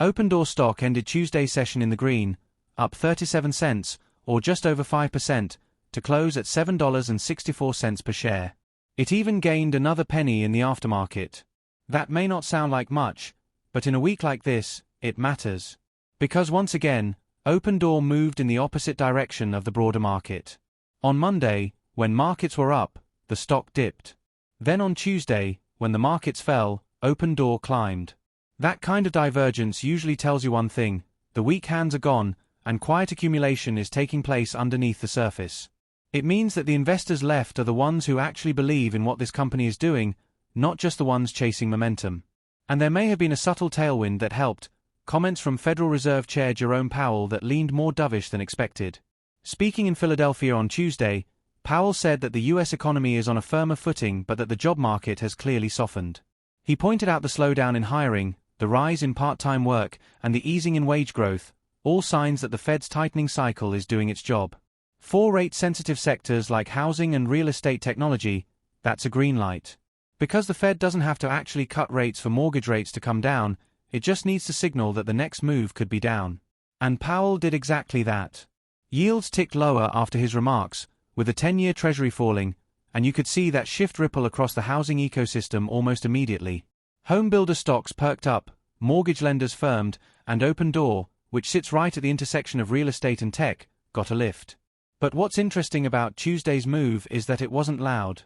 Opendoor stock ended Tuesday's session in the green, up 37 cents, or just over 5%, to close at $7.64 per share. It even gained another penny in the aftermarket. That may not sound like much, but in a week like this, it matters. Because once again, Opendoor moved in the opposite direction of the broader market. On Monday, when markets were up, the stock dipped. Then on Tuesday, when the markets fell, Opendoor climbed. That kind of divergence usually tells you one thing: the weak hands are gone, and quiet accumulation is taking place underneath the surface. It means that the investors left are the ones who actually believe in what this company is doing, not just the ones chasing momentum. And there may have been a subtle tailwind that helped, comments from Federal Reserve Chair Jerome Powell that leaned more dovish than expected. Speaking in Philadelphia on Tuesday, Powell said that the U.S. economy is on a firmer footing but that the job market has clearly softened. He pointed out the slowdown in hiring, the rise in part-time work, and the easing in wage growth, all signs that the Fed's tightening cycle is doing its job. For rate-sensitive sectors like housing and real estate technology, that's a green light. Because the Fed doesn't have to actually cut rates for mortgage rates to come down, it just needs to signal that the next move could be down. And Powell did exactly that. Yields ticked lower after his remarks, with the 10-year Treasury falling, and you could see that shift ripple across the housing ecosystem almost immediately. Home builder stocks perked up, mortgage lenders firmed, and Opendoor, which sits right at the intersection of real estate and tech, got a lift. But what's interesting about Tuesday's move is that it wasn't loud.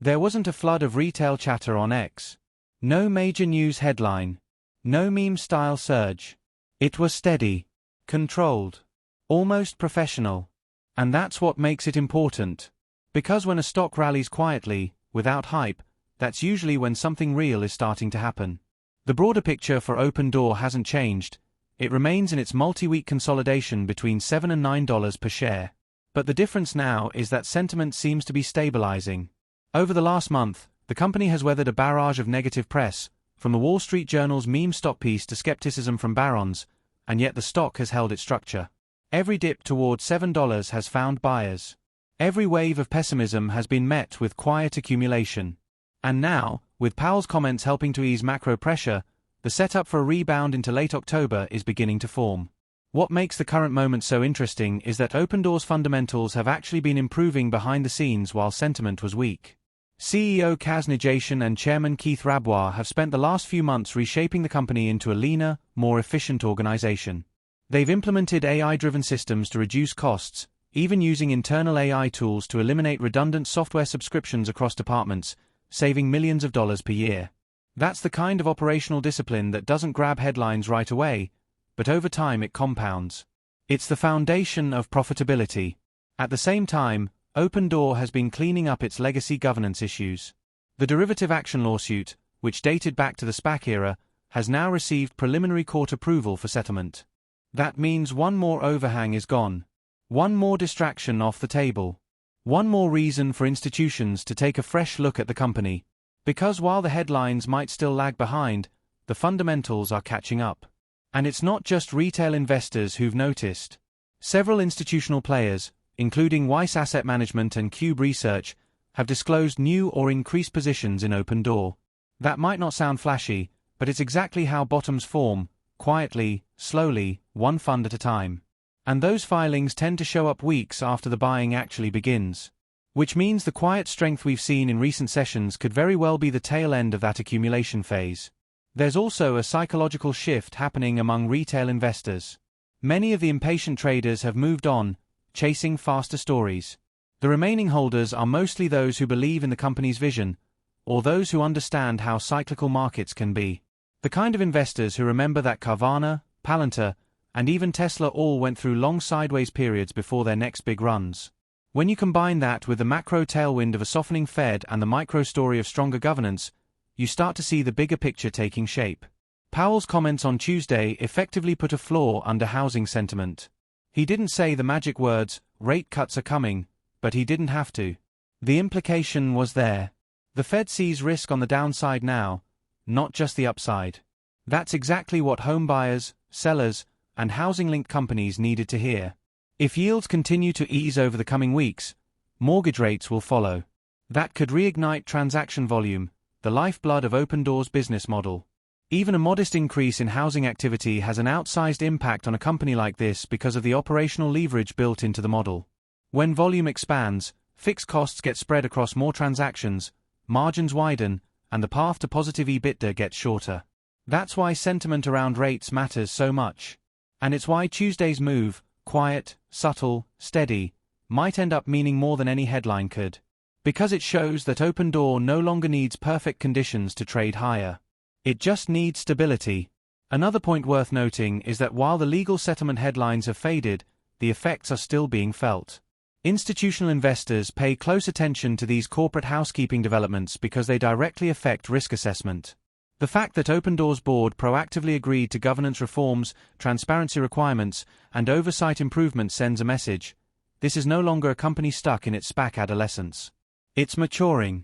There wasn't a flood of retail chatter on X. No major news headline. No meme-style surge. It was steady, controlled, almost professional. And that's what makes it important. Because when a stock rallies quietly, without hype, that's usually when something real is starting to happen. The broader picture for Opendoor hasn't changed. It remains in its multi-week consolidation between $7 and $9 per share. But the difference now is that sentiment seems to be stabilizing. Over the last month, the company has weathered a barrage of negative press, from the Wall Street Journal's meme stock piece to skepticism from barons, and yet the stock has held its structure. Every dip towards $7 has found buyers. Every wave of pessimism has been met with quiet accumulation. And now, with Powell's comments helping to ease macro pressure, the setup for a rebound into late October is beginning to form. What makes the current moment so interesting is that Opendoor's fundamentals have actually been improving behind the scenes while sentiment was weak. CEO Nejatian and Chairman Keith Rabois have spent the last few months reshaping the company into a leaner, more efficient organization. They've implemented AI-driven systems to reduce costs, even using internal AI tools to eliminate redundant software subscriptions across departments, saving millions of dollars per year. That's the kind of operational discipline that doesn't grab headlines right away, but over time it compounds. It's the foundation of profitability. At the same time, Opendoor has been cleaning up its legacy governance issues. The derivative action lawsuit, which dated back to the SPAC era, has now received preliminary court approval for settlement. That means one more overhang is gone. One more distraction off the table. One more reason for institutions to take a fresh look at the company. Because while the headlines might still lag behind, the fundamentals are catching up. And it's not just retail investors who've noticed. Several institutional players, including Weiss Asset Management and Qube Research, have disclosed new or increased positions in Opendoor. That might not sound flashy, but it's exactly how bottoms form, quietly, slowly, one fund at a time. And those filings tend to show up weeks after the buying actually begins. Which means the quiet strength we've seen in recent sessions could very well be the tail end of that accumulation phase. There's also a psychological shift happening among retail investors. Many of the impatient traders have moved on, chasing faster stories. The remaining holders are mostly those who believe in the company's vision, or those who understand how cyclical markets can be. The kind of investors who remember that Carvana, Palantir, and even Tesla all went through long sideways periods before their next big runs. When you combine that with the macro tailwind of a softening Fed and the micro story of stronger governance, you start to see the bigger picture taking shape. Powell's comments on Tuesday effectively put a floor under housing sentiment. He didn't say the magic words, rate cuts are coming, but he didn't have to. The implication was there. The Fed sees risk on the downside now, not just the upside. That's exactly what home buyers, sellers, and housing-linked companies needed to hear. If yields continue to ease over the coming weeks, mortgage rates will follow. That could reignite transaction volume, the lifeblood of Opendoor's business model. Even a modest increase in housing activity has an outsized impact on a company like this because of the operational leverage built into the model. When volume expands, fixed costs get spread across more transactions, margins widen, and the path to positive EBITDA gets shorter. That's why sentiment around rates matters so much. And it's why Tuesday's move, quiet, subtle, steady, might end up meaning more than any headline could. Because it shows that Opendoor no longer needs perfect conditions to trade higher. It just needs stability. Another point worth noting is that while the legal settlement headlines have faded, the effects are still being felt. Institutional investors pay close attention to these corporate housekeeping developments because they directly affect risk assessment. The fact that Opendoor's board proactively agreed to governance reforms, transparency requirements, and oversight improvements sends a message. This is no longer a company stuck in its SPAC adolescence. It's maturing.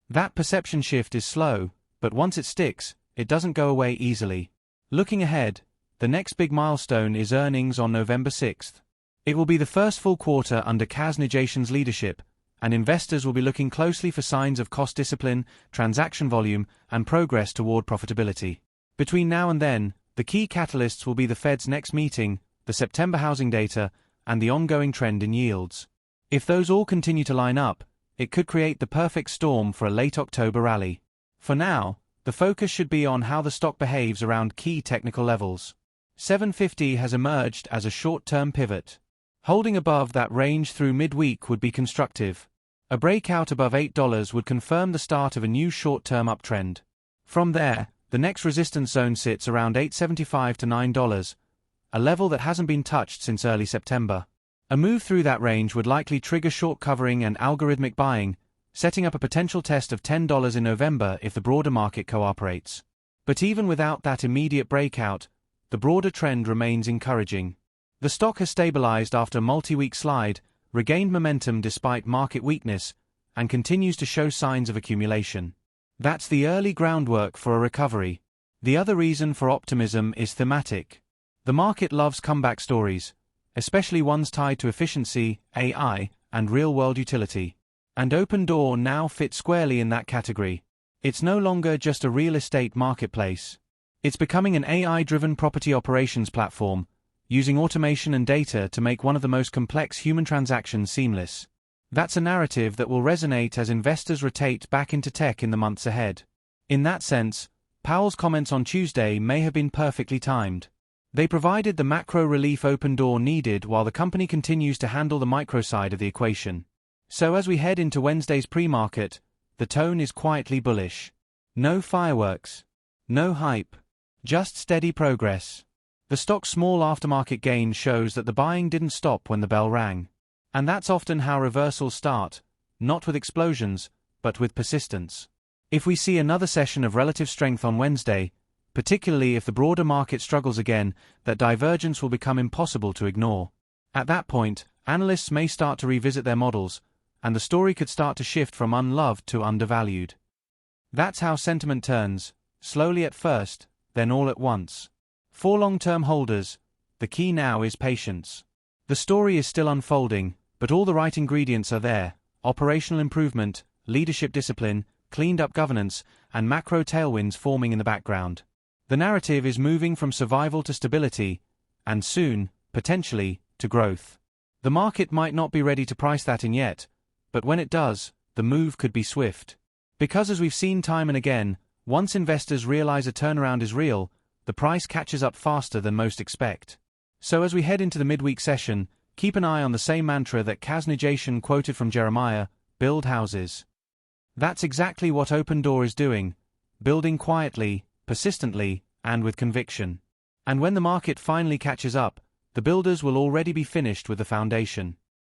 That perception shift is slow, but once it sticks, it doesn't go away easily. Looking ahead, the next big milestone is earnings on November 6th. It will be the first full quarter under Nejatian's leadership, and investors will be looking closely for signs of cost discipline, transaction volume, and progress toward profitability. Between now and then, the key catalysts will be the Fed's next meeting, the September housing data, and the ongoing trend in yields. If those all continue to line up, it could create the perfect storm for a late October rally. For now, the focus should be on how the stock behaves around key technical levels. 750 has emerged as a short-term pivot. Holding above that range through midweek would be constructive. A breakout above $8 would confirm the start of a new short-term uptrend. From there, the next resistance zone sits around $8.75 to $9, a level that hasn't been touched since early September. A move through that range would likely trigger short covering and algorithmic buying, setting up a potential test of $10 in November if the broader market cooperates. But even without that immediate breakout, the broader trend remains encouraging. The stock has stabilized after a multi-week slide, regained momentum despite market weakness, and continues to show signs of accumulation. That's the early groundwork for a recovery. The other reason for optimism is thematic. The market loves comeback stories, especially ones tied to efficiency, AI, and real-world utility. And Opendoor now fits squarely in that category. It's no longer just a real estate marketplace. It's becoming an AI-driven property operations platform, using automation and data to make one of the most complex human transactions seamless. That's a narrative that will resonate as investors rotate back into tech in the months ahead. In that sense, Powell's comments on Tuesday may have been perfectly timed. They provided the macro relief Opendoor needed while the company continues to handle the micro side of the equation. So as we head into Wednesday's pre-market, the tone is quietly bullish. No fireworks. No hype. Just steady progress. The stock's small aftermarket gain shows that the buying didn't stop when the bell rang. And that's often how reversals start, not with explosions, but with persistence. If we see another session of relative strength on Wednesday, particularly if the broader market struggles again, that divergence will become impossible to ignore. At that point, analysts may start to revisit their models, and the story could start to shift from unloved to undervalued. That's how sentiment turns, slowly at first, then all at once. For long-term holders, the key now is patience. The story is still unfolding, but all the right ingredients are there: operational improvement, leadership discipline, cleaned-up governance, and macro tailwinds forming in the background. The narrative is moving from survival to stability, and soon, potentially, to growth. The market might not be ready to price that in yet, but when it does, the move could be swift. Because as we've seen time and again, once investors realize a turnaround is real, the price catches up faster than most expect. So as we head into the midweek session, keep an eye on the same mantra that Nejatian quoted from Jeremiah: build houses. That's exactly what Opendoor is doing, building quietly, persistently, and with conviction. And when the market finally catches up, the builders will already be finished with the foundation.